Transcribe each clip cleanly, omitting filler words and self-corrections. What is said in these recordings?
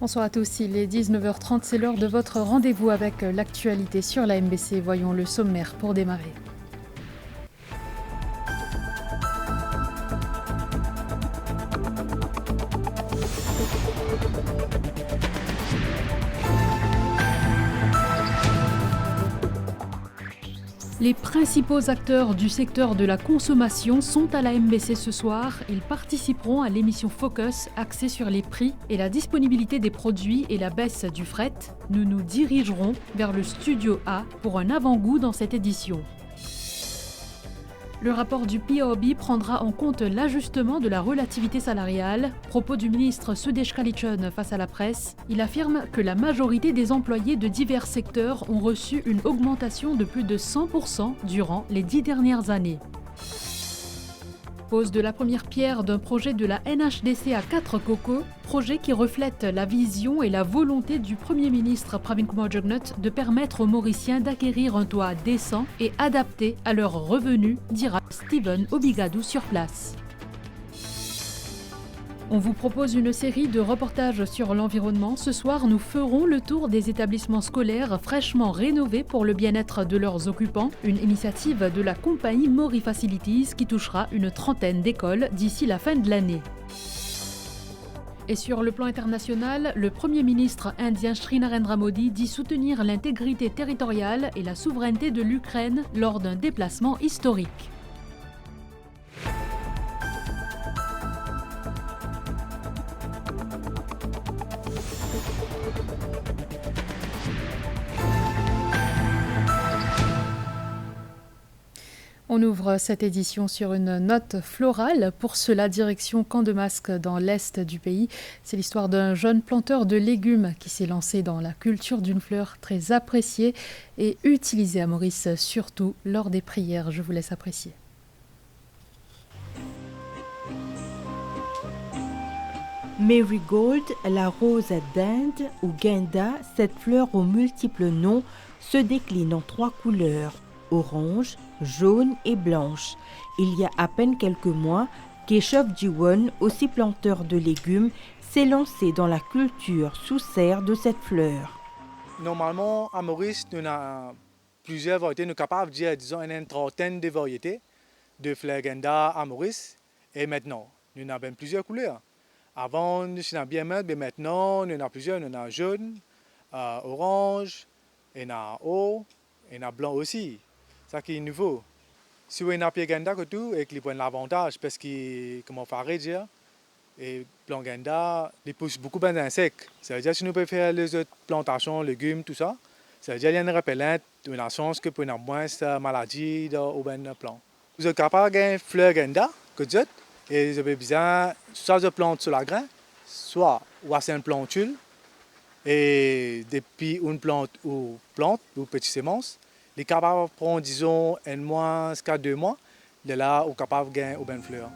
Bonsoir à tous, il est 19h30, c'est l'heure de votre rendez-vous avec l'actualité sur la MBC. Voyons le sommaire pour démarrer. Les principaux acteurs du secteur de la consommation sont à la MBC ce soir. Ils participeront à l'émission Focus axée sur les prix et la disponibilité des produits et la baisse du fret. Nous nous dirigerons vers le Studio A pour un avant-goût dans cette édition. Le rapport du POB prendra en compte l'ajustement de la relativité salariale. Propos du ministre Sudesh Kalichon face à la presse. Il affirme que la majorité des employés de divers secteurs ont reçu une augmentation de plus de 100% durant les 10 dernières années. Pose de la première pierre d'un projet de la NHDC à 4 Coco, projet qui reflète la vision et la volonté du Premier ministre Pravin Kumar Jugnauth de permettre aux Mauriciens d'acquérir un toit décent et adapté à leurs revenus, dira Steven Obigadou sur place. On vous propose une série de reportages sur l'environnement. Ce soir, nous ferons le tour des établissements scolaires fraîchement rénovés pour le bien-être de leurs occupants. Une initiative de la compagnie Mori Facilities qui touchera une trentaine d'écoles d'ici la fin de l'année. Et sur le plan international, le Premier ministre indien Sri Narendra Modi dit soutenir l'intégrité territoriale et la souveraineté de l'Ukraine lors d'un déplacement historique. On ouvre cette édition sur une note florale. Pour cela, direction Camp de Masque dans l'est du pays. C'est l'histoire d'un jeune planteur de légumes qui s'est lancé dans la culture d'une fleur très appréciée et utilisée à Maurice, surtout lors des prières. Je vous laisse apprécier. Marigold, la rose d'Inde ou Guinda, cette fleur aux multiples noms, se décline en 3 couleurs, orange, jaune et blanche. Il y a à peine quelques mois, Keshav Jiwon, aussi planteur de légumes, s'est lancé dans la culture sous serre de cette fleur. Normalement, à Maurice, nous avons plusieurs variétés. Nous sommes capables de dire, disons, une trentaine de variétés de fleurs Guinda à Maurice. Et maintenant, nous avons plusieurs couleurs. Avant, nous étions bien mettre, mais maintenant, nous avons plusieurs. Nous avons jaune, orange, et haut, et blanc aussi. C'est ça qui est nouveau. Si vous avez un Guinda que tout, et qu'il prend l'avantage, parce que, comment on fait dire, et plant Guinda, il pousse beaucoup d'insectes. Ça veut dire que si nous pouvons faire les autres plantations, légumes, tout ça, ça veut dire qu'il y a une répellente, une chance que pour une moins de maladies au plant. Vous êtes capable de fleur Guinda, que vous êtes, et vous avez besoin soit de plantes sur la grain, soit c'est une plantule, et depuis une plante ou petite sémence, les est capable de prendre, disons, un mois jusqu'à 2 mois, de là, on est capable de gagner une fleur.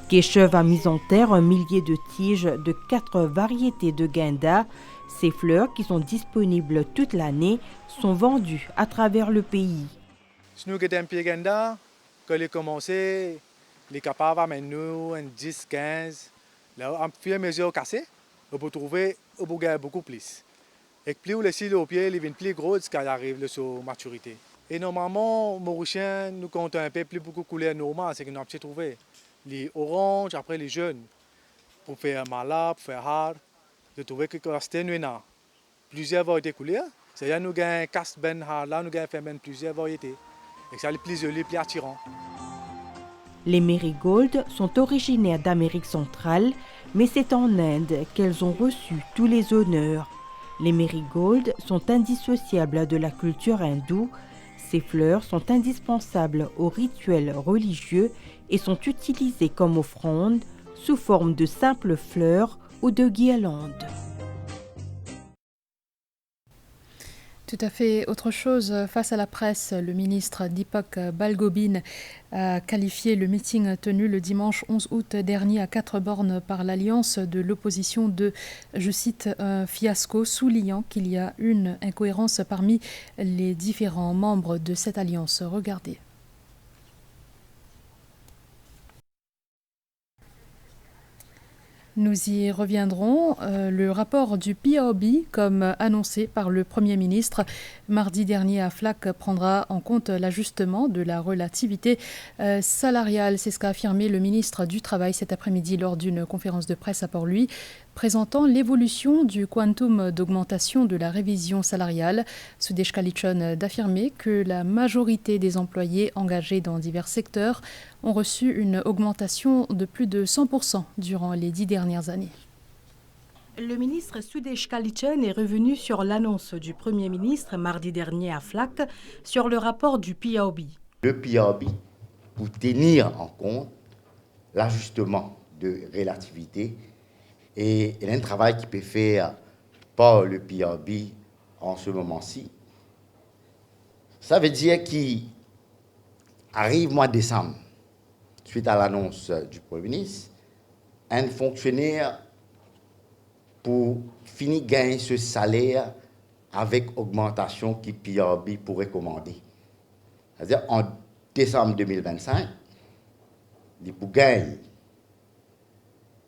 Keshav a mis en terre un millier de tiges de 4 variétés de Guinda. Ces fleurs, qui sont disponibles toute l'année, sont vendues à travers le pays. Si nous avons un pied Guinda, quand il a commencé, il est capable d'amener nous un 10, 15. Là, à fur et à mesure cassé, on peut trouver beaucoup plus. Et plus on laisse au pied, il devient plus gros jusqu'à arrive sur maturité. Et normalement, les Mauriciens, nous comptons un peu plus beaucoup de couleurs normales, c'est que nous avons trouvé les oranges, après les jaunes, pour faire mala, pour faire hard. Je trouvais que c'était nous avons plusieurs variétés de couleurs. C'est-à-dire nous avons casse ben hard là, nous avons plusieurs variétés. Et ça les plus joli, plus attirant. Les marigolds sont originaires d'Amérique centrale, mais c'est en Inde qu'elles ont reçu tous les honneurs. Les marigolds sont indissociables de la culture hindoue. Ces fleurs sont indispensables aux rituels religieux et sont utilisées comme offrandes sous forme de simples fleurs ou de guirlandes. Tout à fait autre chose. Face à la presse, le ministre Deepak Balgobin a qualifié le meeting tenu le dimanche 11 août dernier à 4 bornes par l'Alliance de l'opposition de, je cite, un fiasco, soulignant qu'il y a une incohérence parmi les différents membres de cette alliance. Regardez. Nous y reviendrons. Le rapport du PIAOB, comme annoncé par le Premier ministre mardi dernier à FLAC, prendra en compte l'ajustement de la relativité salariale. C'est ce qu'a affirmé le ministre du Travail cet après-midi lors d'une conférence de presse à Port-Louis, présentant l'évolution du quantum d'augmentation de la révision salariale. Sudesh Kalichon d'affirmer que la majorité des employés engagés dans divers secteurs ont reçu une augmentation de plus de 100% durant les 10 dernières années. Le ministre Sudesh Kalichon est revenu sur l'annonce du Premier ministre mardi dernier à FLAC sur le rapport du PIAOB. Le PIAOB, pour tenir en compte l'ajustement de relativité, et il y a un travail qui peut faire par le PIAOB en ce moment-ci. Ça veut dire qu'arrive mois de décembre, suite à l'annonce du Premier ministre, un fonctionnaire pour finir gagner ce salaire avec augmentation qui PIAOB pourrait commander. C'est-à-dire en décembre 2025, il pour gagner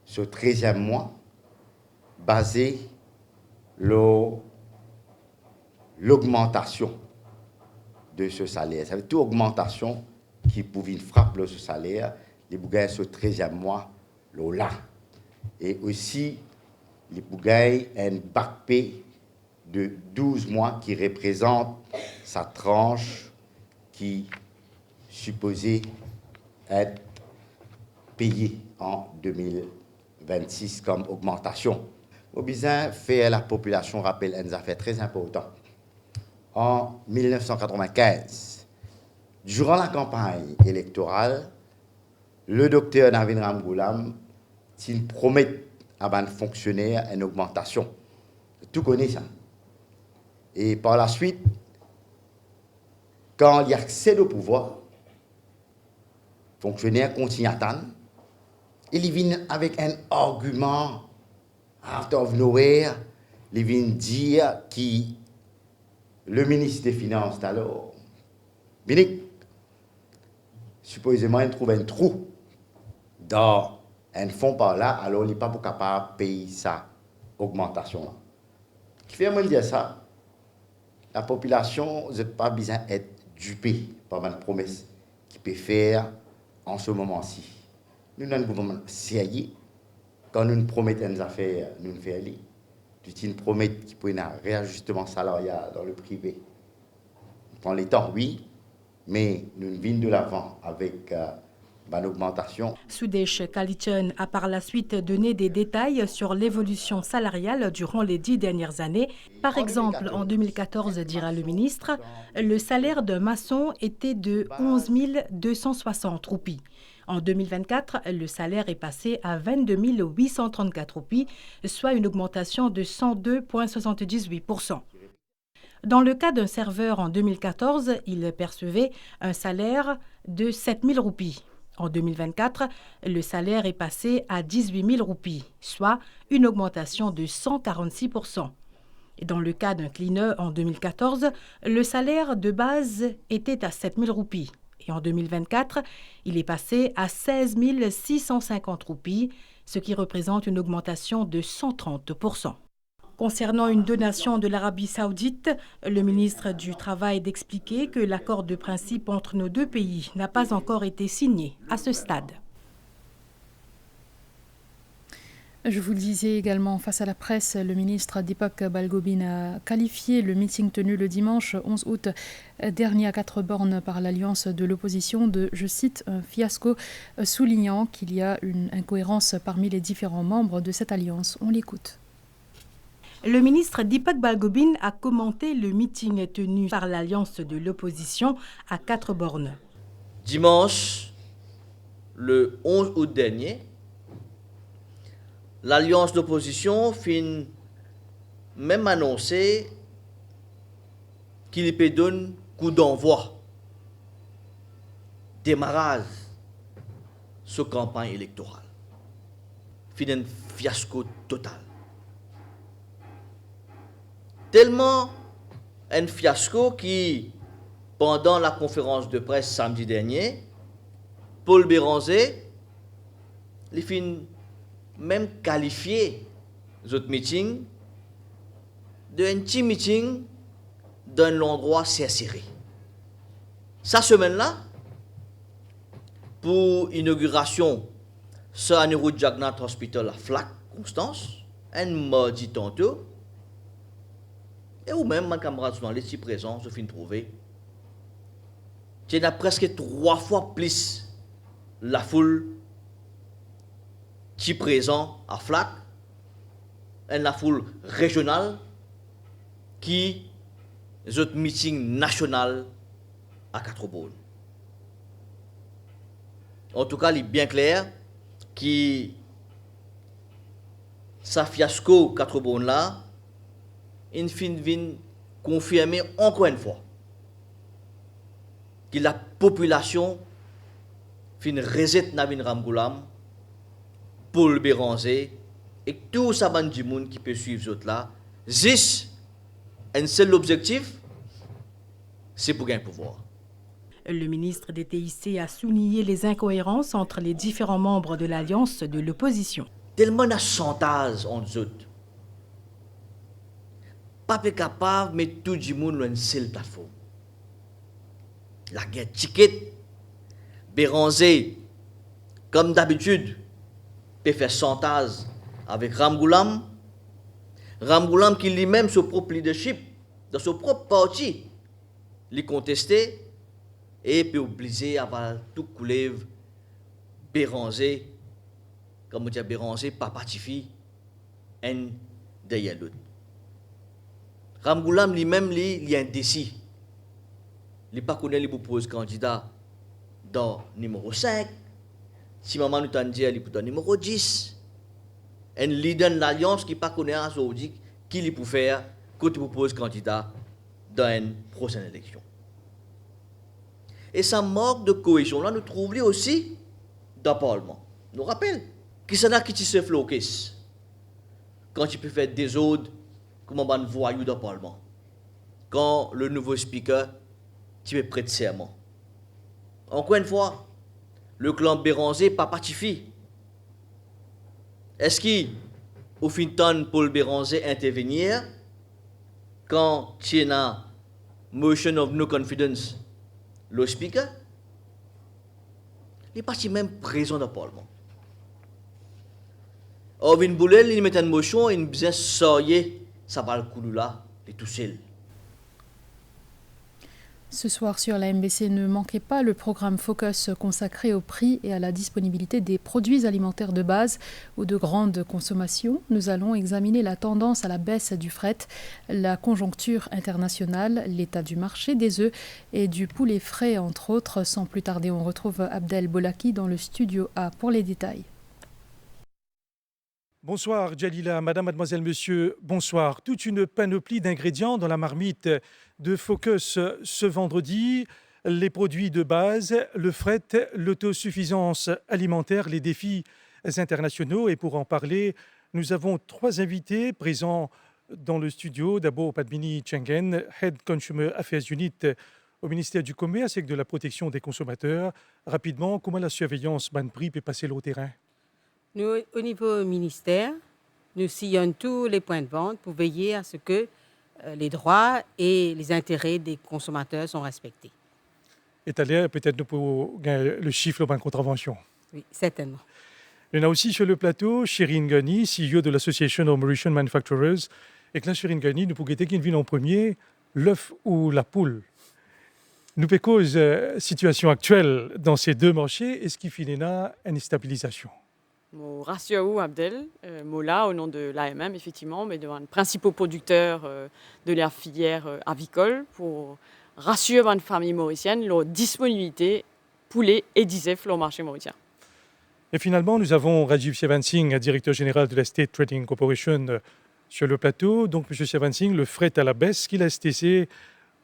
ce 13e mois basé l'augmentation de ce salaire. Ça veut dire toute augmentation qui pouvait frapper ce salaire, les bougailles ce 13e mois, là. Et aussi, les bougailles un back pay de 12 mois qui représente sa tranche qui supposée être payée en 2026 comme augmentation. Au besoin fait la population rappelle un affaire très important. En 1995, durant la campagne électorale, le docteur Navin Ramgoolam promet à un fonctionnaire une augmentation. Tout connaît ça. Et par la suite, quand il accède au pouvoir, le fonctionnaire continue à attendre. Il vient avec un argument out of nowhere. Il vient dire que le ministre des Finances, alors, Binic, supposément, il trouve un trou dans un fonds par là, alors il n'est pas capable de payer sa augmentation. Qui fait moi dire ça? La population n'a pas besoin d'être dupée par une promesse qui peut faire en ce moment-ci. Nous avons un gouvernement sérieux. Quand nous promettons des affaires, nous faisons. Nous promettons qu'il peut y avoir un réajustement salarial dans le privé. Dans les temps, oui, mais nous venons de l'avant avec une augmentation. Sudesh Kalichon a par la suite donné des détails sur l'évolution salariale durant les 10 dernières années. Par exemple, en 2014, dira le ministre, le salaire d'un maçon était de 11 260 roupies. En 2024, le salaire est passé à 22 834 roupies, soit une augmentation de 102,78%. Dans le cas d'un serveur en 2014, il percevait un salaire de 7 000 roupies. En 2024, le salaire est passé à 18 000 roupies, soit une augmentation de 146%. Et dans le cas d'un cleaner en 2014, le salaire de base était à 7 000 roupies. Et en 2024, il est passé à 16 650 roupies, ce qui représente une augmentation de 130%. Concernant une donation de l'Arabie saoudite, le ministre du Travail d'expliquer que l'accord de principe entre nos deux pays n'a pas encore été signé à ce stade. Je vous le disais également, face à la presse, le ministre Deepak Balgobin a qualifié le meeting tenu le dimanche 11 août dernier à 4 bornes par l'Alliance de l'opposition de, je cite, un fiasco, soulignant qu'il y a une incohérence parmi les différents membres de cette alliance. On l'écoute. Le ministre Deepak Balgobin a commenté le meeting tenu par l'Alliance de l'opposition à 4 bornes. Dimanche, le 11 août dernier, l'Alliance d'opposition fin même annoncé qu'il peut donner coup d'envoi, démarrage sur campagne électorale. Fin un fiasco total. Tellement un fiasco qui, pendant la conférence de presse samedi dernier, Paul Béranger, il fin même qualifié notre meeting d'un petit meeting dans l'endroit serré. Cette semaine-là, pour l'inauguration sur la route Jagnat Hospital à Flac, Constance, un mardi tantôt, et ou même, ma camarade journaliste ici présent, je finis de trouver, il y a presque 3 fois plus la foule qui est présente à Flac, et la foule régionale qui est un meeting national à Quatre-Bonnes. En tout cas, il est bien clair que ce fiasco Quatre-Bonnes là, il vient confirmer encore une fois que la population fin reset Navin Ramgoulam, Paul Béranger et tout ça bande du monde qui peut suivre autres là, juste un seul objectif, c'est pour gagner pouvoir. Le ministre des TIC a souligné les incohérences entre les différents membres de l'alliance de l'opposition. Tellement de chantage entre eux. Pas capable de mettre tout le monde sur une seule plateforme. La guerre ticket, Béranger, comme d'habitude, peut faire chantage avec Ramgoulam. Ramgoulam qui lui-même son propre leadership, dans son propre parti, lui contester et peut obliger à avoir tout couler Béranger, comme on dit Béranger, papa Tifi, un derrière l'autre. Ramgoulam lui-même, il est indécis. Il n'est pas connu, il propose candidat dans numéro 5. Si maman nous t'a dit, il est dans numéro 10. Un leader de l'alliance qui n'est pas connu à Saoudi, qui il peut faire quand il propose candidat dans une prochaine élection. Et ça manque de cohésion. Là, nous trouvons aussi dans le Parlement. Nous rappelle qu'il s'en a qui se floquent quand il peut faire des autres comme un voyou dans le Parlement. Quand le nouveau speaker tu es prêt de serment. Encore une fois, le clan Béranger, papa Tifi. Est-ce qu'au fin de temps, Paul Béranger intervenir quand tu as motion of no confidence, le speaker, il est parti même présent dans le Parlement. Or, il voulait, il met une motion, il disait, soyez, ça va le coup là, il est tout seul. Ce soir sur la MBC, ne manquez pas le programme Focus consacré au prix et à la disponibilité des produits alimentaires de base ou de grande consommation. Nous allons examiner la tendance à la baisse du fret, la conjoncture internationale, l'état du marché des œufs et du poulet frais, entre autres. Sans plus tarder, on retrouve Abdel Bolaki dans le studio A pour les détails. Bonsoir Djalila, madame, mademoiselle, monsieur, bonsoir. Toute une panoplie d'ingrédients dans la marmite de Focus ce vendredi. Les produits de base, le fret, l'autosuffisance alimentaire, les défis internationaux. Et pour en parler, nous avons 3 invités présents dans le studio. D'abord, Padmini Chengen, Head Consumer Affairs Unit au ministère du Commerce et de la Protection des consommateurs. Rapidement, comment la surveillance Banprix peut passer au terrain? Nous, au niveau ministère, nous sillonnons tous les points de vente pour veiller à ce que les droits et les intérêts des consommateurs sont respectés. Et allez peut-être pour le chiffre de contravention. Oui, certainement. Il y en a aussi sur le plateau Shirin Ghani, CEO de l'Association of Mauritian Manufacturers. Et que là, Shirin Ghani, nous pouvons guetter qui vient en premier, l'œuf ou la poule. Nous peut cause situation actuelle dans ces 2 marchés, est-ce qu'il finit là une stabilisation? Je rassure Abdel, là au nom de l'AMM, effectivement, mais devant un principal producteur de la filière avicole pour rassurer les familles mauriciennes leur disponibilité poulet et d'ISEF au marché mauricien. Et finalement, nous avons Rajiv Siavansingh, directeur général de la State Trading Corporation, sur le plateau. Donc, M. Siavansingh, le fret à la baisse, qu'il a STC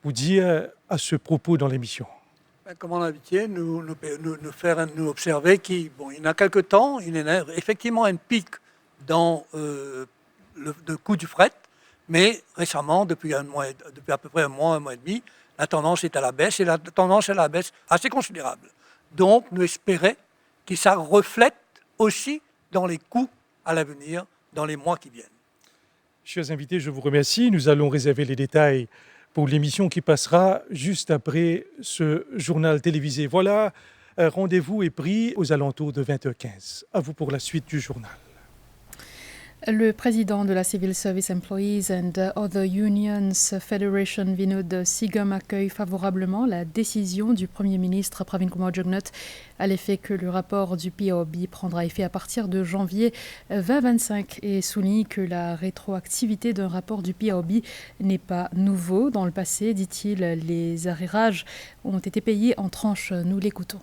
vous dire à ce propos dans l'émission? Comme on a l'habitude, nous observer qu'il y a quelque temps, il y a effectivement un pic dans le coût du fret, mais récemment, depuis à peu près un mois et demi, la tendance est à la baisse, et la tendance est à la baisse assez considérable. Donc, nous espérons que ça reflète aussi dans les coûts à l'avenir dans les mois qui viennent. Chers invités, je vous remercie. Nous allons réserver les détails pour l'émission qui passera juste après ce journal télévisé. Voilà, rendez-vous est pris aux alentours de 20h15. À vous pour la suite du journal. Le président de la Civil Service Employees and Other Unions Federation, Vinod Sigam, accueille favorablement la décision du Premier ministre Pravin Kumar Jugnauth à l'effet que le rapport du POB prendra effet à partir de janvier 2025 et souligne que la rétroactivité d'un rapport du POB n'est pas nouveau. Dans le passé, dit-il, les arrérages ont été payés en tranches. Nous l'écoutons.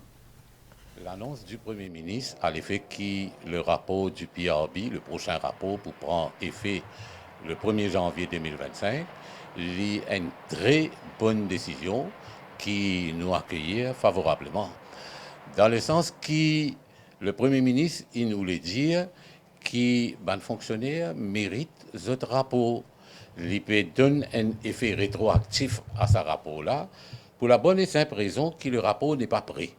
L'annonce du Premier ministre à l'effet que le rapport du PRB, le prochain rapport pour prendre effet le 1er janvier 2025, est une très bonne décision qui nous accueille favorablement. Dans le sens que le Premier ministre, il nous l'a dit que les fonctionnaires méritent ce rapport. Il peut donner un effet rétroactif à ce rapport-là pour la bonne et simple raison que le rapport n'est pas prêt.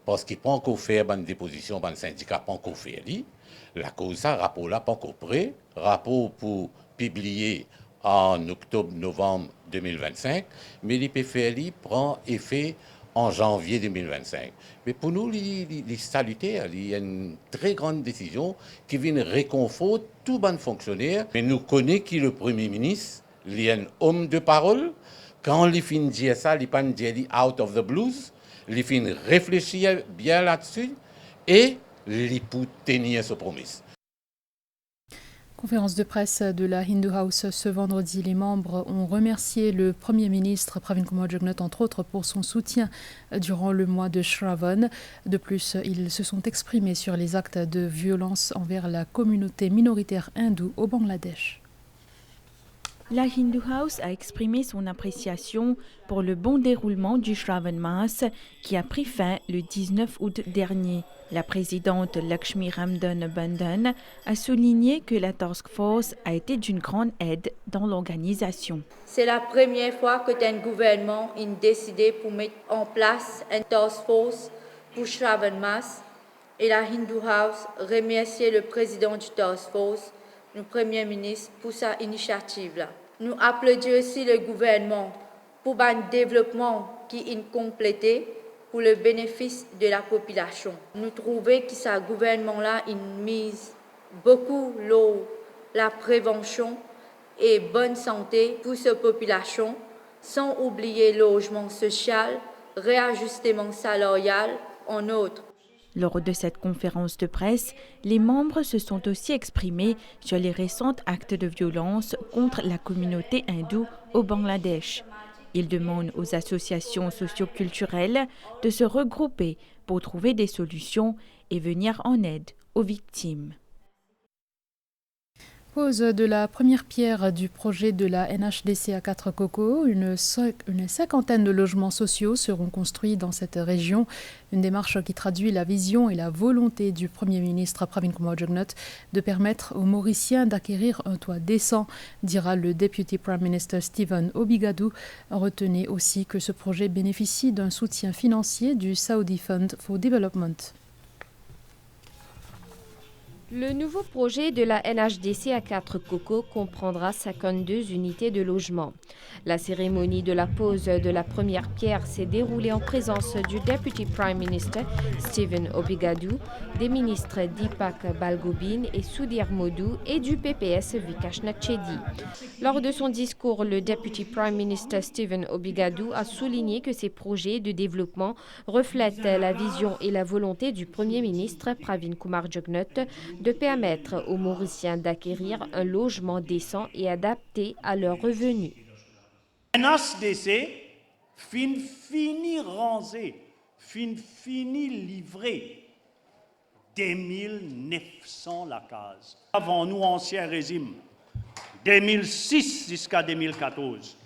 Parce qu'il n'a pas encore fait une déposition, le syndicat n'a pas encore fait. La cause, ça, rapport là, pas encore prêt. Rapport pour publier en octobre-novembre 2025, mais l'IPFLI prend effet en janvier 2025. Mais pour nous, les salutaires, il y a une très grande décision qui vient réconforter tous les fonctionnaires. Mais nous connaissons qui le Premier ministre, il est un homme de parole. Quand il finit de dire ça, il ne pas dire out of the blues. Il faut réfléchir bien là-dessus et il faut tenir ce promesse. Conférence de presse de la Hindu House ce vendredi. Les membres ont remercié le Premier ministre Pravin Kumar Jugnauth, entre autres, pour son soutien durant le mois de Shravan. De plus, ils se sont exprimés sur les actes de violence envers la communauté minoritaire hindoue au Bangladesh. La Hindu House a exprimé son appréciation pour le bon déroulement du Shravan Maas qui a pris fin le 19 août dernier. La présidente Lakshmi Ramdan Bandhan a souligné que la Task Force a été d'une grande aide dans l'organisation. C'est la première fois que un gouvernement a décidé pour mettre en place une Task Force pour Shravan Maas et la Hindu House remercie le président du Task Force, le Premier ministre, pour sa initiative-là. Nous applaudissons aussi le gouvernement pour un développement qui est complété pour le bénéfice de la population. Nous trouvons que ce gouvernement-là mise beaucoup la prévention et bonne santé pour cette population, sans oublier le logement social, réajustement salarial, en outre. Lors de cette conférence de presse, les membres se sont aussi exprimés sur les récents actes de violence contre la communauté hindoue au Bangladesh. Ils demandent aux associations socioculturelles de se regrouper pour trouver des solutions et venir en aide aux victimes. Pose de la première pierre du projet de la NHDC à 4 Cocos. Une cinquantaine de logements sociaux seront construits dans cette région. Une démarche qui traduit la vision et la volonté du Premier ministre Pravin Kumar Jugnauth de permettre aux Mauriciens d'acquérir un toit décent, dira le Deputy Prime Minister Stephen Obigadou. Retenez aussi que ce projet bénéficie d'un soutien financier du Saudi Fund for Development. Le nouveau projet de la NHDC à 4 Cocos comprendra 52 unités de logement. La cérémonie de la pose de la première pierre s'est déroulée en présence du Deputy Prime Minister Stephen Obigadou, des ministres Deepak Balgobin et Sudhir Modu et du PPS Vikash Nachedi. Lors de son discours, le Deputy Prime Minister Stephen Obigadou a souligné que ces projets de développement reflètent la vision et la volonté du Premier ministre Pravin Kumar Jugnauth de permettre aux Mauriciens d'acquérir un logement décent et adapté à leurs revenus. NHDC fini rangé, fini livré 2900 la case. Avant nous, ancien régime, 2006 jusqu'à 2014,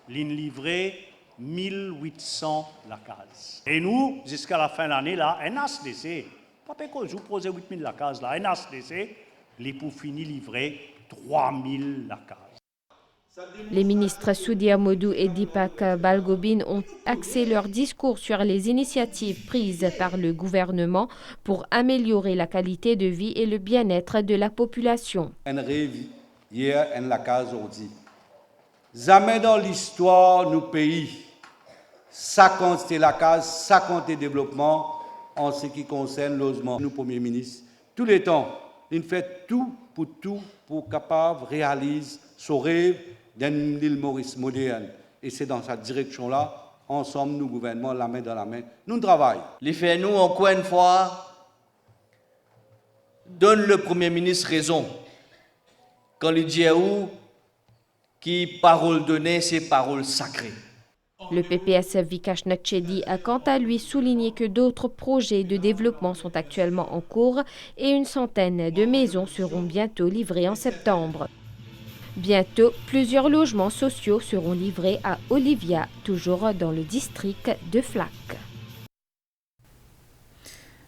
l'in livré 1800 la case. Et nous, jusqu'à la fin de l'année, là, NHDC, pas que je vous pose 8000 la case, là, NHDC, les pour finir livrer 3000 la case. Les ministres Soudi Amodou et Deepak Balgobin ont axé leur discours sur les initiatives prises par le gouvernement pour améliorer la qualité de vie et le bien-être de la population. Un rêve hier en la case aujourd'hui. Jamais dans l'histoire du pays, ça compte la case, ça compte le développement en ce qui concerne le logement. Nous, Premier ministre, tous les temps, il fait tout pour capable de réaliser son rêve d'une île Maurice moderne. Et c'est dans cette direction-là, ensemble, nous, gouvernement, la main dans la main, nous travaillons. Les faits, nous, encore une fois, donnent le Premier ministre raison. Quand il dit à où, qui parole donnée, c'est parole sacrée. Le PPS Vikash Nachedi a quant à lui souligné que d'autres projets de développement sont actuellement en cours et une centaine de maisons seront bientôt livrées en septembre. Bientôt, plusieurs logements sociaux seront livrés à Olivia, toujours dans le district de Flac.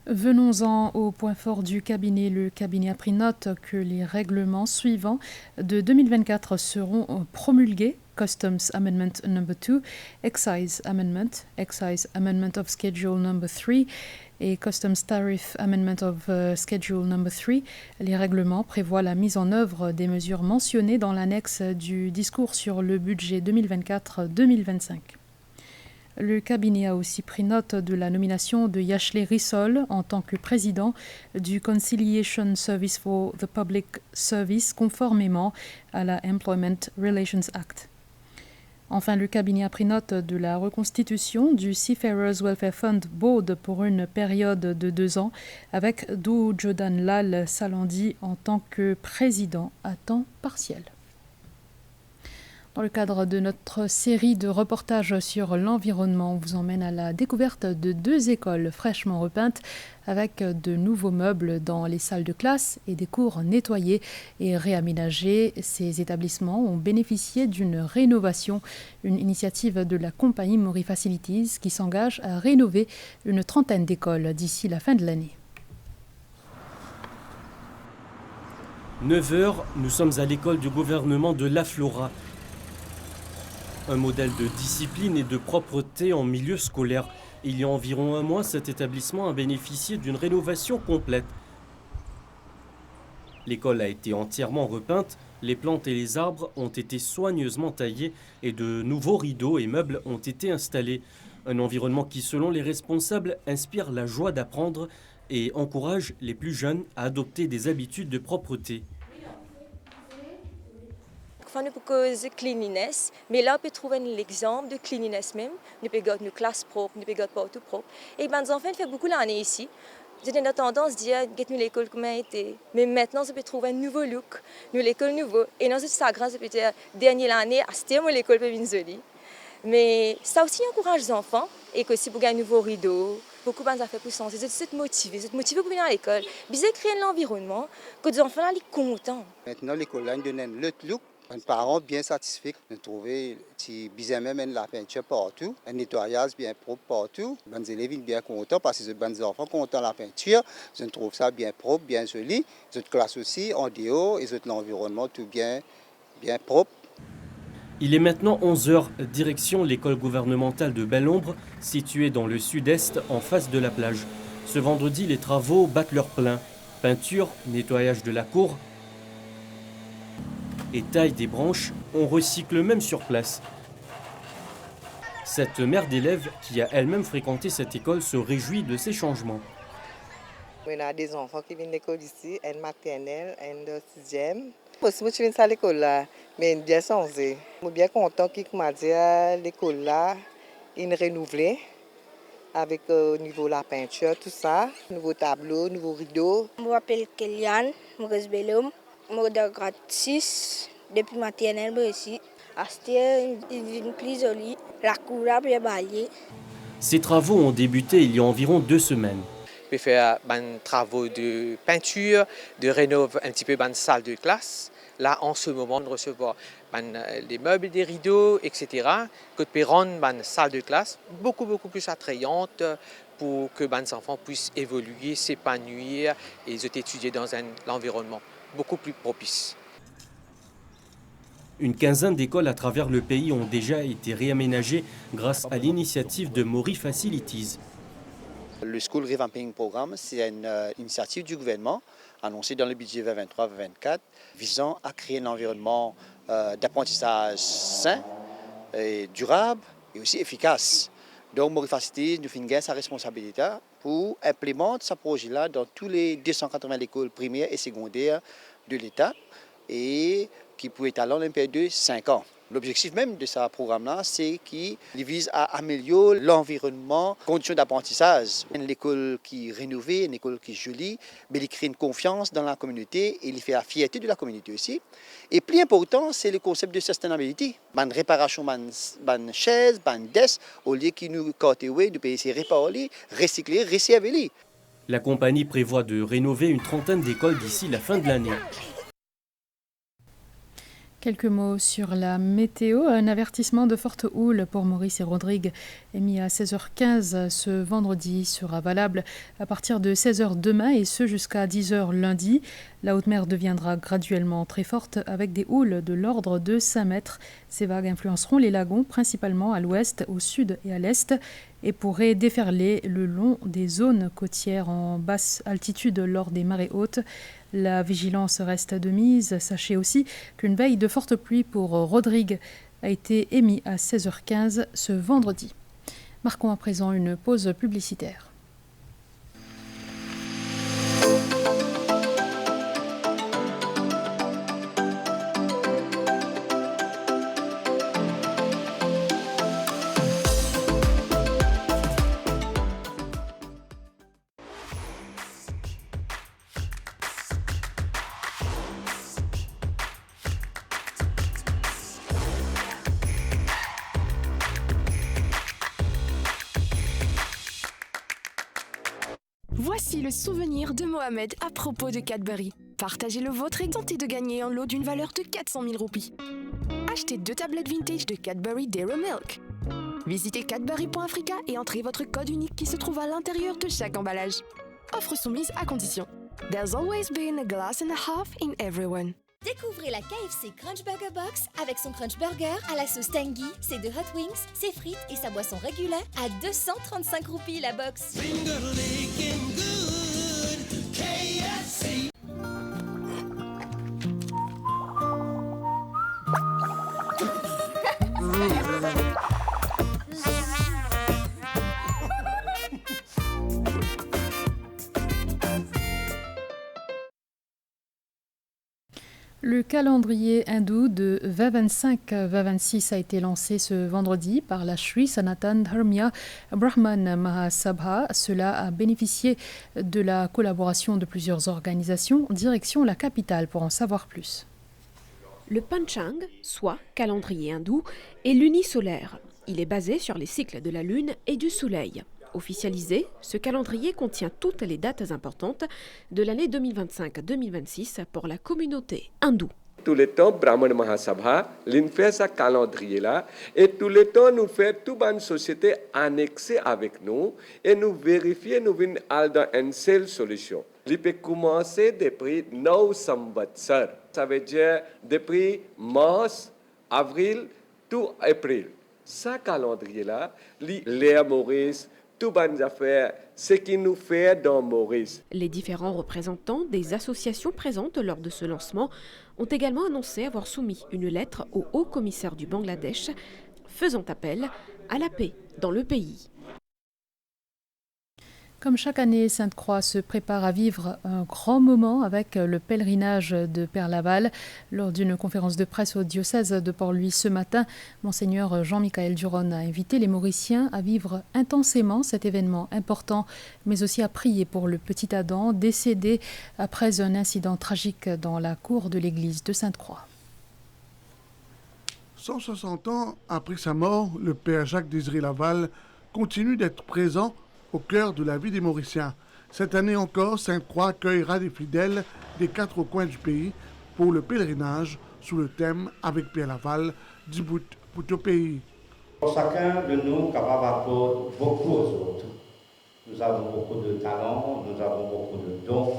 Venons-en au point fort du cabinet. Le cabinet a pris note que les règlements suivants de 2024 seront promulgués. Customs Amendment No. 2, Excise Amendment of Schedule No. 3 et Customs Tariff Amendment of Schedule No. 3. Les règlements prévoient la mise en œuvre des mesures mentionnées dans l'annexe du discours sur le budget 2024-2025. Le cabinet a aussi pris note de la nomination de Yashley Rissol en tant que président du Conciliation Service for the Public Service conformément à la Employment Relations Act. Enfin, le cabinet a pris note de la reconstitution du Seafarers Welfare Fund Board pour une période de 2 ans avec Dou Jodan Lal Salandi en tant que président à temps partiel. Dans le cadre de notre série de reportages sur l'environnement, on vous emmène à la découverte de 2 écoles fraîchement repeintes avec de nouveaux meubles dans les salles de classe et des cours nettoyés et réaménagés. Ces établissements ont bénéficié d'une rénovation, une initiative de la compagnie Mori Facilities qui s'engage à rénover une trentaine d'écoles d'ici la fin de l'année. 9h, nous sommes à l'école du gouvernement de La Flora. Un modèle de discipline et de propreté en milieu scolaire. Il y a environ 1 mois, cet établissement a bénéficié d'une rénovation complète. L'école a été entièrement repeinte, les plantes et les arbres ont été soigneusement taillés et de nouveaux rideaux et meubles ont été installés. Un environnement qui, selon les responsables, inspire la joie d'apprendre et encourage les plus jeunes à adopter des habitudes de propreté. Nous cause cleanliness, mais là on peut trouver l'exemple de cleanliness même. Nous pouvons garder nos classes propres, nous pouvons garder partout propre. Et ben les enfants font beaucoup l'année ici. J'ai une tendance à dire que nous l'école comme elle était, mais maintenant on peut trouver un nouveau look, nous l'école nouveau. Et non c'est ça grâce peut dire dernière année à c'était moi l'école peut bien jolie. Mais ça aussi encourage les enfants et que si vous gagnez un nouveau rideau. Beaucoup de fait pour sentir, c'est motivé pour venir à l'école. Bien créer l'environnement que les enfants sont contents. Maintenant l'école là nous donne le look. Les parents bien satisfaits de trouver même la peinture partout, un nettoyage bien propre partout. Les élèves sont bien contents parce que les enfants sont contents de la peinture. Je trouve ça bien propre, bien joli. Les classes aussi en dehors et l'environnement tout bien propre. Il est maintenant 11h, direction l'école gouvernementale de Belle-Ombre, située dans le sud-est en face de la plage. Ce vendredi, les travaux battent leur plein. Peinture, nettoyage de la cour et taille des branches, on recycle même sur place. Cette mère d'élèves, qui a elle-même fréquenté cette école, se réjouit de ces changements. On a des enfants qui viennent à l'école ici, en maternelle, en 6e. Moi, je viens à l'école là, mais bien changé. Je suis bien content qu'il m'a dit à l'école là, il est renouvelé avec au niveau de la peinture, tout ça, nouveau tableau, nouveau rideau. Je m'appelle Kéliane, Maurice Bellum. Je suis en grade 6, depuis maternelle aussi. C'était une plus jolie, la cour a bien balayé. Ces travaux ont débuté il y a environ 2 semaines. Je peux faire des travaux de peinture, de rénover un petit peu la salle de classe. Là, en ce moment, on recevoir les meubles, des rideaux, etc. Que peut rendre la salle de classe beaucoup plus attrayante pour que les enfants puissent évoluer, s'épanouir et étudier dans un environnement beaucoup plus propice. Une quinzaine d'écoles à travers le pays ont déjà été réaménagées grâce à l'initiative de Mori Facilities. Le School Revamping Programme, c'est une initiative du gouvernement annoncée dans le budget 2023-2024 visant à créer un environnement d'apprentissage sain, et durable et aussi efficace. Donc Mori Facilities nous fait sa responsabilité pour implémenter ce projet-là dans tous les 280 écoles primaires et secondaires de l'État et qui peut étaler en une période de 5 ans. L'objectif même de ce programme-là, c'est qu'il vise à améliorer l'environnement, conditions d'apprentissage. Une école qui est rénovée, une école qui est jolie, mais il crée une confiance dans la communauté et il fait la fierté de la communauté aussi. Et plus important, c'est le concept de sustainability. Une réparation de chaises, de desks, au lieu qui nous coûte de payer ces réparer, recycler, recirculer. La compagnie prévoit de rénover une trentaine d'écoles d'ici la fin de l'année. Quelques mots sur la météo. Un avertissement de forte houle pour Maurice et Rodrigue émis à 16h15 ce vendredi sera valable à partir de 16h demain et ce jusqu'à 10h lundi. La haute mer deviendra graduellement très forte avec des houles de l'ordre de 5 mètres. Ces vagues influenceront les lagons principalement à l'ouest, au sud et à l'est et pourraient déferler le long des zones côtières en basse altitude lors des marées hautes. La vigilance reste de mise. Sachez aussi qu'une veille de forte pluie pour Rodrigue a été émise à 16h15 ce vendredi. Marquons à présent une pause publicitaire. Voici le souvenir de Mohamed à propos de Cadbury. Partagez le vôtre et tentez de gagner un lot d'une valeur de 400 000 roupies. Achetez 2 tablettes vintage de Cadbury Dairy Milk. Visitez cadbury.africa et entrez votre code unique qui se trouve à l'intérieur de chaque emballage. Offre soumise à condition. There's always been a glass and a half in everyone. Découvrez la KFC Crunch Burger Box avec son Crunch Burger à la sauce tangy, ses 2 hot wings, ses frites et sa boisson régulière à 235 roupies la box. Le calendrier hindou de 2025-2026 a été lancé ce vendredi par la Sri Sanatan Dharmiya Brahman Mahasabha. Cela a bénéficié de la collaboration de plusieurs organisations. Direction la capitale pour en savoir plus. Le Panchang, soit calendrier hindou, est lunisolaire. Il est basé sur les cycles de la Lune et du Soleil. Officialisé, ce calendrier contient toutes les dates importantes de l'année 2025-2026 pour la communauté hindoue. Tout le temps, Brahman Mahasabha, fait ce calendrier-là, et tout le temps, nous faisons toute une société annexée avec nous, et nous vérifions, nous venons dans une seule solution. Il peut commencer depuis 9 samvatsar. Ça veut dire depuis mars, avril, tout avril. Ce calendrier-là, l'ère Maurice, tout bonnes affaires, ce qui nous fait dans Maurice. Les différents représentants des associations présentes lors de ce lancement ont également annoncé avoir soumis une lettre au haut commissaire du Bangladesh faisant appel à la paix dans le pays. Comme chaque année, Sainte-Croix se prépare à vivre un grand moment avec le pèlerinage de Père-Laval. Lors d'une conférence de presse au diocèse de Port-Louis ce matin, Monseigneur Jean-Michel Duron a invité les Mauriciens à vivre intensément cet événement important, mais aussi à prier pour le petit Adam décédé après un incident tragique dans la cour de l'église de Sainte-Croix. 160 ans après sa mort, le Père Jacques-Désiré Laval continue d'être présent au cœur de la vie des Mauriciens. Cette année encore, Sainte-Croix accueillera des fidèles des 4 coins du pays pour le pèlerinage sous le thème « Avec Pierre Laval, du bout au pays ». Chacun de nous capable d'apporter beaucoup aux autres. Nous avons beaucoup de talents, nous avons beaucoup de dons,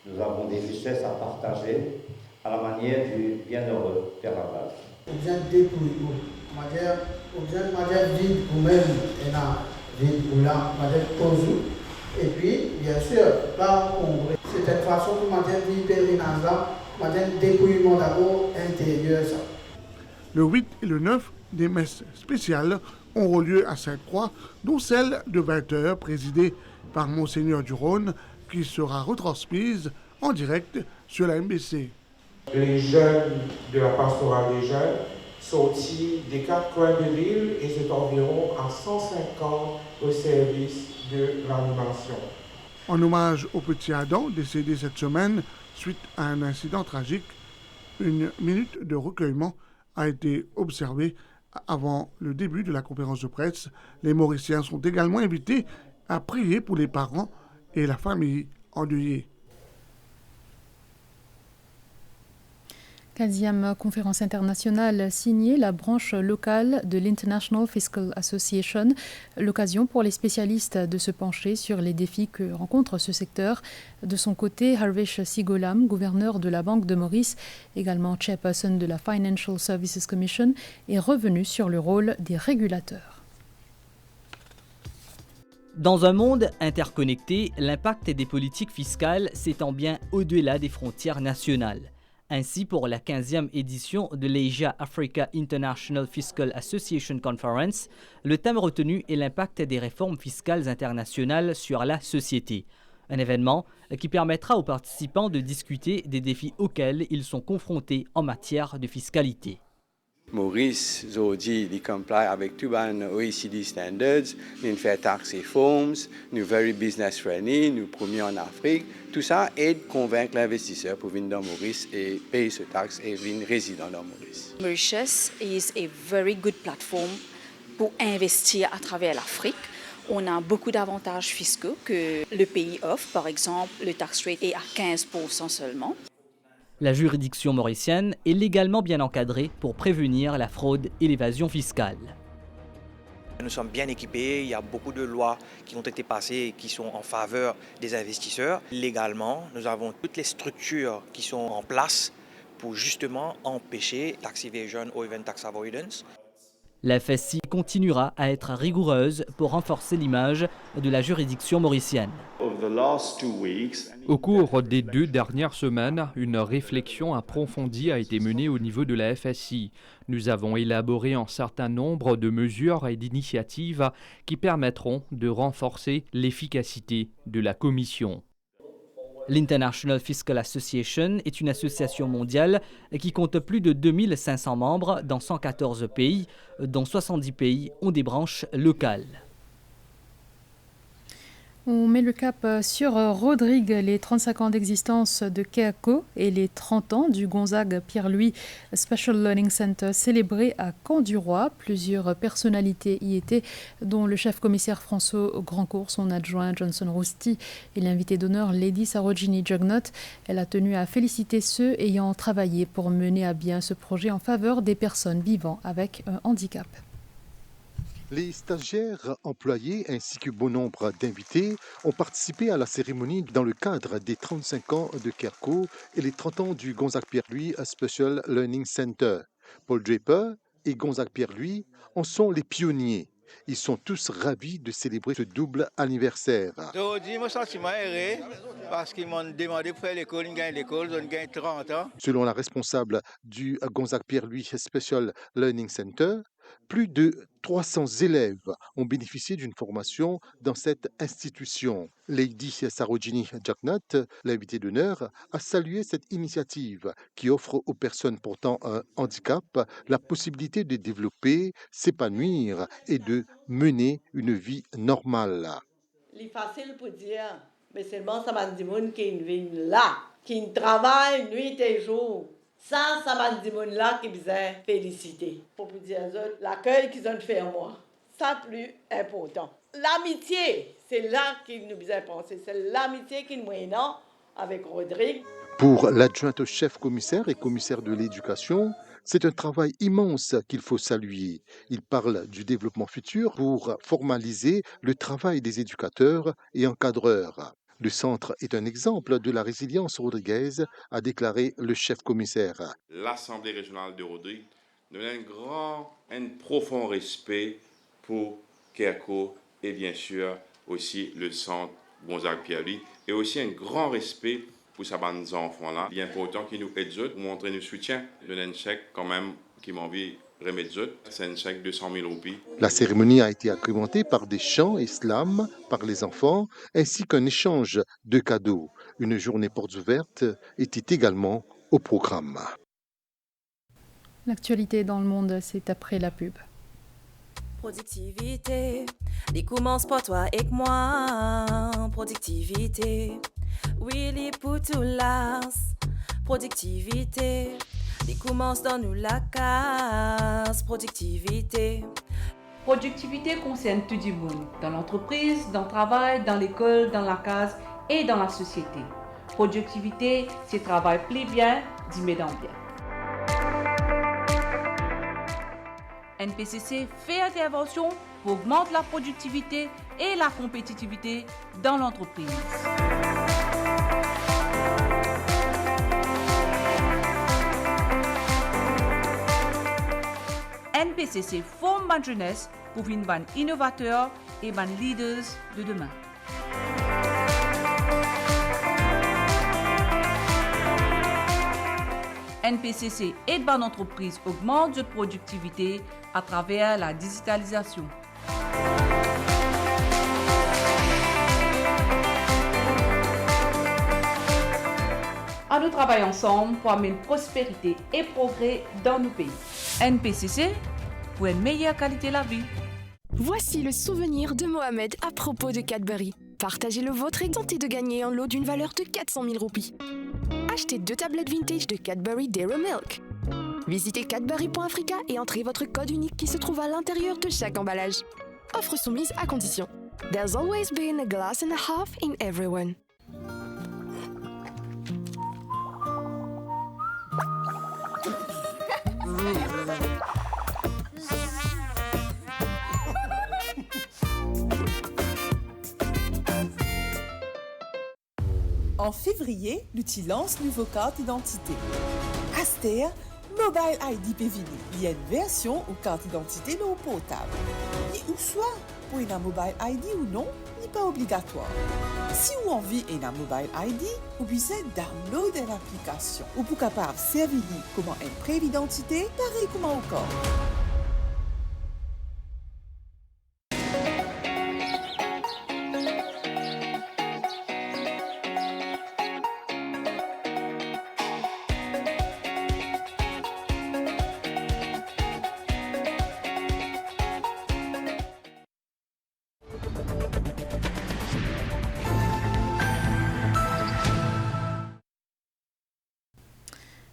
nous avons des richesses à partager à la manière du bienheureux Père Laval. Ou bien dépouille, ou bien vide ou même vide ou là, toujours. Et puis, bien sûr, pas combrer. C'est cette façon que vide pèlerinage, dépouillement d'abord intérieur. Le 8 et le 9, des messes spéciales auront lieu à Sainte-Croix, dont celle de 20h présidée par Monseigneur Duron, qui sera retransmise en direct sur la MBC. Les jeunes de la pastorale des jeunes sortis des 4 coins de l'île et c'est environ à 150 au service de l'animation. En hommage au petit Adam, décédé cette semaine suite à un incident tragique, une minute de recueillement a été observée avant le début de la conférence de presse. Les Mauriciens sont également invités à prier pour les parents et la famille endeuillée. 15e conférence internationale signée la branche locale de l'International Fiscal Association, l'occasion pour les spécialistes de se pencher sur les défis que rencontre ce secteur. De son côté, Harvesh Sigolam, gouverneur de la Banque de Maurice, également chairperson de la Financial Services Commission, est revenu sur le rôle des régulateurs. Dans un monde interconnecté, l'impact des politiques fiscales s'étend bien au-delà des frontières nationales. Ainsi, pour la 15e édition de l'Asia Africa International Fiscal Association Conference, le thème retenu est l'impact des réformes fiscales internationales sur la société. Un événement qui permettra aux participants de discuter des défis auxquels ils sont confrontés en matière de fiscalité. Maurice, aujourd'hui, il comply avec tous les OECD standards, nous faisons tax reforms, nous very business friendly, nous premiers en Afrique. Tout ça aide à convaincre l'investisseur pour venir dans Maurice et payer ce taxe et venir résider dans Maurice. Mauritius is a very good platform pour investir à travers l'Afrique. On a beaucoup d'avantages fiscaux que le pays offre. Par exemple, le tax rate est à 15% seulement. La juridiction mauricienne est légalement bien encadrée pour prévenir la fraude et l'évasion fiscale. Nous sommes bien équipés, il y a beaucoup de lois qui ont été passées et qui sont en faveur des investisseurs. Légalement, nous avons toutes les structures qui sont en place pour justement empêcher tax evasion ou even tax avoidance. La FSI continuera à être rigoureuse pour renforcer l'image de la juridiction mauricienne. Au cours des 2 dernières semaines, une réflexion approfondie a été menée au niveau de la FSI. Nous avons élaboré un certain nombre de mesures et d'initiatives qui permettront de renforcer l'efficacité de la Commission. L'International Fiscal Association est une association mondiale qui compte plus de 2500 membres dans 114 pays, dont 70 pays ont des branches locales. On met le cap sur Rodrigue, les 35 ans d'existence de Keako et les 30 ans du Gonzague Pierre-Louis Special Learning Center célébré à Camp-du-Roi. Plusieurs personnalités y étaient, dont le chef-commissaire François Grandcourt, son adjoint Johnson Rousti et l'invité d'honneur Lady Sarojini Jugnot. Elle a tenu à féliciter ceux ayant travaillé pour mener à bien ce projet en faveur des personnes vivant avec un handicap. Les stagiaires, employés ainsi que bon nombre d'invités ont participé à la cérémonie dans le cadre des 35 ans de Keako et les 30 ans du Gonzague Pierre-Louis Special Learning Center. Paul Draper et Gonzague Pierre-Louis en sont les pionniers. Ils sont tous ravis de célébrer ce double anniversaire. Aujourd'hui, mon sentiment est parce qu'ils m'ont demandé pour faire l'école, ils gagnent l'école, ils gagnent 30 ans. Selon la responsable du Gonzague Pierre-Louis Special Learning Center, plus de 300 élèves ont bénéficié d'une formation dans cette institution. Lady Sarojini Jugnot, l'invitée d'honneur, a salué cette initiative qui offre aux personnes portant un handicap la possibilité de développer, s'épanouir et de mener une vie normale. C'est facile pour dire, mais seulement ça m'a dit qui viennent là, qui travaillent nuit et jour. Ça m'a dit là qui besoin féliciter. Pour vous dire l'accueil qu'ils ont fait en moi, ça plus important. L'amitié, c'est là qu'ils nous besoin penser. C'est l'amitié qu'ils nous ont avec Rodrigue. Pour l'adjointe au chef-commissaire et commissaire de l'éducation, c'est un travail immense qu'il faut saluer. Il parle du développement futur pour formaliser le travail des éducateurs et encadreurs. Le centre est un exemple de la résilience rodriguaise, a déclaré le chef-commissaire. L'Assemblée régionale de Rodrigue nous a un profond respect pour Kerko et bien sûr aussi le centre Gonzague Pierre-Louis et aussi un grand respect pour ces enfants-là. Il est important qu'ils nous aident pour montrer notre soutien. Nous avons un chèque quand même qui m'a envie de remettre. C'est un chèque de 200 000 roupies. La cérémonie a été agrémentée par des chants et slams par les enfants ainsi qu'un échange de cadeaux. Une journée portes ouvertes était également au programme. L'actualité dans le monde, c'est après la pub. Productivité, il commence pour toi et moi. Productivité, oui, il pour tout l'as. Productivité, il commence dans nous la case. Productivité. Productivité concerne tout le monde, dans l'entreprise, dans le travail, dans l'école, dans la case et dans la société. Productivité, c'est travail plus bien, d'y dans bien. NPCC fait intervention pour augmenter la productivité et la compétitivité dans l'entreprise. NPCC forme la jeunesse pour une bande innovateur et bande leaders de demain. NPCC aide bande entreprise augmente de productivité à travers la digitalisation. À nous travailler ensemble pour amener prospérité et progrès dans nos pays. NPCC pour une meilleure qualité de la vie. Voici le souvenir de Mohamed à propos de Cadbury. Partagez le vôtre et tentez de gagner un lot d'une valeur de 400 000 roupies. Achetez 2 tablettes vintage de Cadbury Dairy Milk. Visitez cadbury.africa et entrez votre code unique qui se trouve à l'intérieur de chaque emballage. Offre soumise à condition. There's always been a glass and a half in everyone. En février, l'outil lance nouveau carte d'identité. Aster, Mobile ID PVD. Il y a une version ou carte d'identité non portable. Et ou soit, pour une Mobile ID ou non, n'est pas obligatoire. Si vous avez une Mobile ID, vous pouvez downloader l'application ou pour capable servir comme une preuve d'identité, pareil comme encore.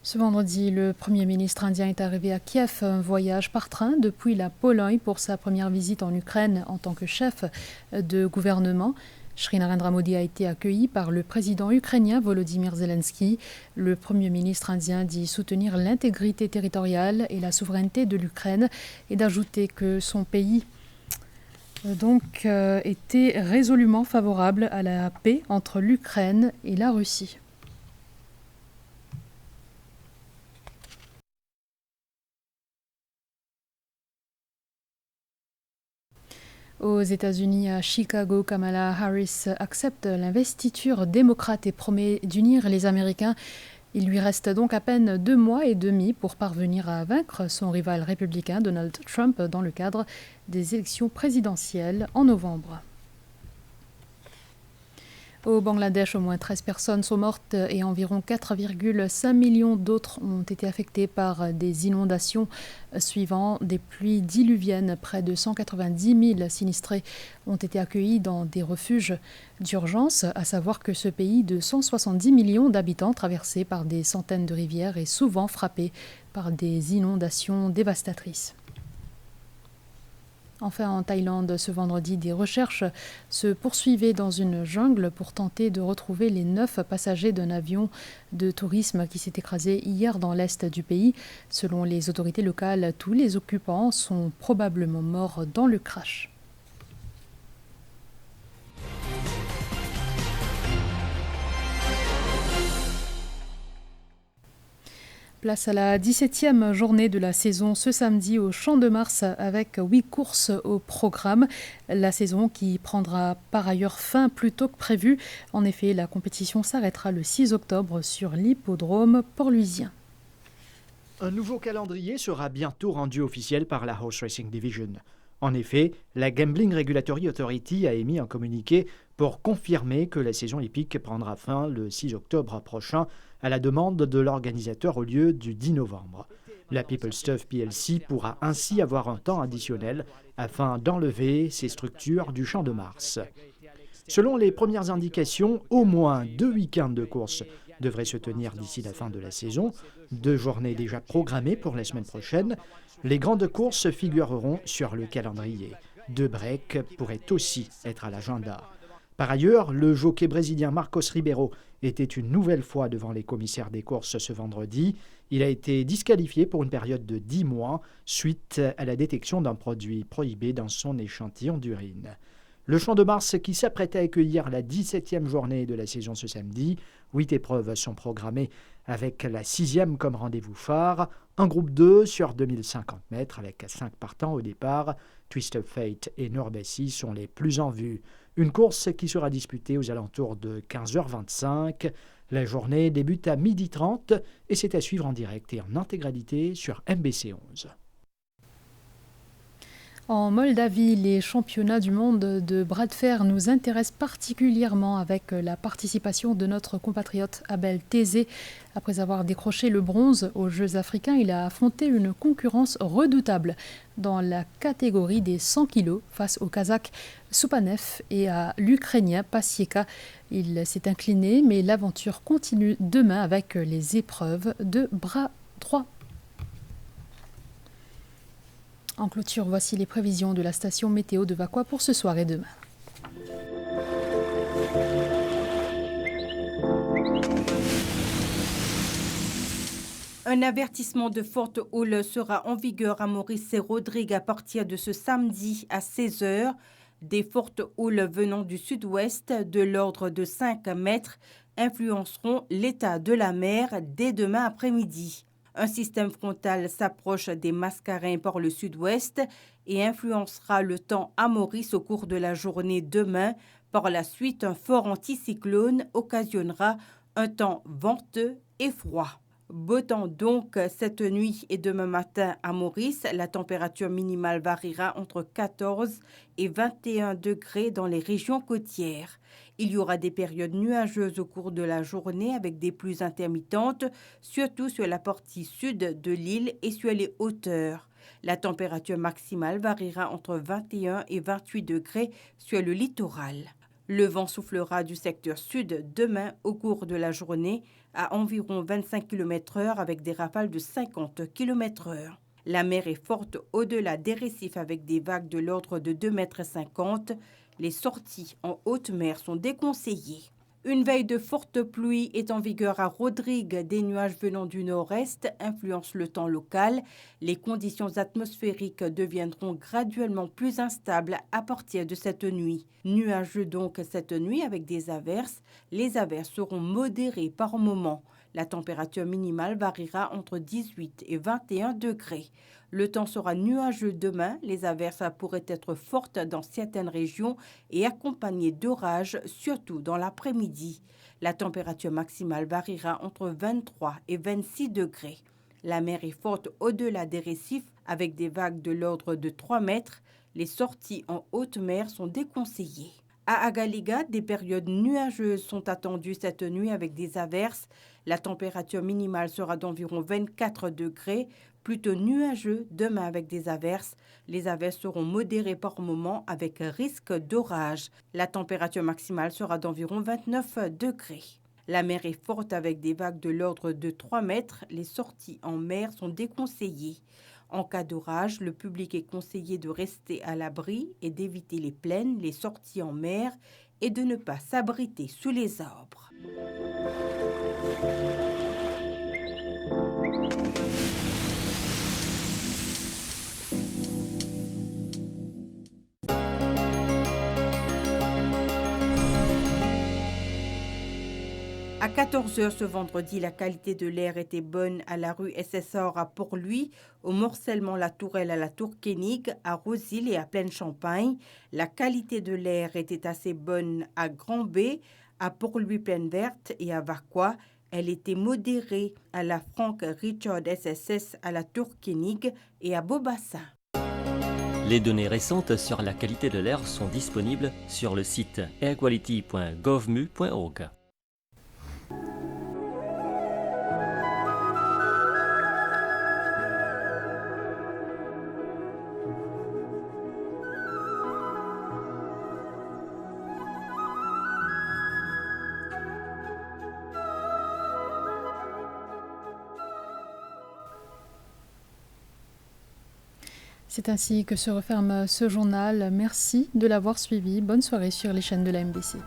Ce vendredi, le Premier ministre indien est arrivé à Kiev, un voyage par train depuis la Pologne pour sa première visite en Ukraine en tant que chef de gouvernement. Shri Narendra Modi a été accueilli par le président ukrainien Volodymyr Zelensky. Le Premier ministre indien dit soutenir l'intégrité territoriale et la souveraineté de l'Ukraine et d'ajouter que son pays était résolument favorable à la paix entre l'Ukraine et la Russie. Aux États-Unis, à Chicago, Kamala Harris accepte l'investiture démocrate et promet d'unir les Américains. Il lui reste donc à peine 2 mois et demi pour parvenir à vaincre son rival républicain Donald Trump dans le cadre des élections présidentielles en novembre. Au Bangladesh, au moins 13 personnes sont mortes et environ 4,5 millions d'autres ont été affectées par des inondations suivant des pluies diluviennes. Près de 190 000 sinistrés ont été accueillis dans des refuges d'urgence, à savoir que ce pays de 170 millions d'habitants traversé par des centaines de rivières est souvent frappé par des inondations dévastatrices. Enfin, en Thaïlande, ce vendredi, des recherches se poursuivaient dans une jungle pour tenter de retrouver les 9 passagers d'un avion de tourisme qui s'est écrasé hier dans l'est du pays. Selon les autorités locales, tous les occupants sont probablement morts dans le crash. Place à la 17e journée de la saison ce samedi au Champ de Mars avec 8 courses au programme. La saison qui prendra par ailleurs fin plus tôt que prévu. En effet, la compétition s'arrêtera le 6 octobre sur l'hippodrome port-louisien. Un nouveau calendrier sera bientôt rendu officiel par la Horse Racing Division. En effet, la Gambling Regulatory Authority a émis un communiqué pour confirmer que la saison hippique prendra fin le 6 octobre prochain à la demande de l'organisateur au lieu du 10 novembre. La People Stuff PLC pourra ainsi avoir un temps additionnel afin d'enlever ces structures du Champ de Mars. Selon les premières indications, au moins 2 week-ends de course devraient se tenir d'ici la fin de la saison, 2 journées déjà programmées pour la semaine prochaine. Les grandes courses figureront sur le calendrier. 2 breaks pourraient aussi être à l'agenda. Par ailleurs, le jockey brésilien Marcos Ribeiro était une nouvelle fois devant les commissaires des courses ce vendredi. Il a été disqualifié pour une période de 10 mois suite à la détection d'un produit prohibé dans son échantillon d'urine. Le Champ de Mars qui s'apprête à accueillir la 17e journée de la saison ce samedi. 8 épreuves sont programmées avec la 6e comme rendez-vous phare. Un groupe 2 sur 2050 mètres avec 5 partants au départ. Twist of Fate et Norbessi sont les plus en vue. Une course qui sera disputée aux alentours de 15h25. La journée débute à 12h30 et c'est à suivre en direct et en intégralité sur MBC 11. En Moldavie, les championnats du monde de bras de fer nous intéressent particulièrement avec la participation de notre compatriote Abel Tézé. Après avoir décroché le bronze aux Jeux africains, il a affronté une concurrence redoutable dans la catégorie des 100 kilos face au Kazakh Soupanev et à l'Ukrainien Pasieka. Il s'est incliné, mais l'aventure continue demain avec les épreuves de bras droit. En clôture, voici les prévisions de la station météo de Vaqua pour ce soir et demain. Un avertissement de forte houle sera en vigueur à Maurice et Rodrigue à partir de ce samedi à 16h. Des fortes houles venant du sud-ouest de l'ordre de 5 mètres influenceront l'état de la mer dès demain après-midi. Un système frontal s'approche des Mascarins par le sud-ouest et influencera le temps à Maurice au cours de la journée demain. Par la suite, un fort anticyclone occasionnera un temps venteux et froid. Beau temps donc cette nuit et demain matin à Maurice. La température minimale variera entre 14 et 21 degrés dans les régions côtières. Il y aura des périodes nuageuses au cours de la journée avec des pluies intermittentes, surtout sur la partie sud de l'île et sur les hauteurs. La température maximale variera entre 21 et 28 degrés sur le littoral. Le vent soufflera du secteur sud demain au cours de la journée à environ 25 km/h avec des rafales de 50 km/h. La mer est forte au-delà des récifs avec des vagues de l'ordre de 2,50 m. Les sorties en haute mer sont déconseillées. Une veille de forte pluie est en vigueur à Rodrigue. Des nuages venant du nord-est influencent le temps local. Les conditions atmosphériques deviendront graduellement plus instables à partir de cette nuit. Nuageux donc cette nuit avec des averses. Les averses seront modérées par moments. La température minimale variera entre 18 et 21 degrés. Le temps sera nuageux demain. Les averses pourraient être fortes dans certaines régions et accompagnées d'orages, surtout dans l'après-midi. La température maximale variera entre 23 et 26 degrés. La mer est forte au-delà des récifs avec des vagues de l'ordre de 3 mètres. Les sorties en haute mer sont déconseillées. À Agaliga, des périodes nuageuses sont attendues cette nuit avec des averses. La température minimale sera d'environ 24 degrés, plutôt nuageux demain avec des averses. Les averses seront modérées par moments avec risque d'orage. La température maximale sera d'environ 29 degrés. La mer est forte avec des vagues de l'ordre de 3 mètres. Les sorties en mer sont déconseillées. En cas d'orage, le public est conseillé de rester à l'abri et d'éviter les plaines, les sorties en mer et de ne pas s'abriter sous les arbres. À 14h ce vendredi, la qualité de l'air était bonne à la rue SSR à Port-Louis, au Morcellement La Tourelle à la Tour Kénig, à Rosil et à Plaine-Champagne. La qualité de l'air était assez bonne à Grand-B, à Port-Louis Plaine Verte et à Vacois. Elle était modérée à la Frank Richard SSS à la Tour Kénig et à Beaubassin. Les données récentes sur la qualité de l'air sont disponibles sur le site airquality.govmu.org. C'est ainsi que se referme ce journal. Merci de l'avoir suivi. Bonne soirée sur les chaînes de la MBC.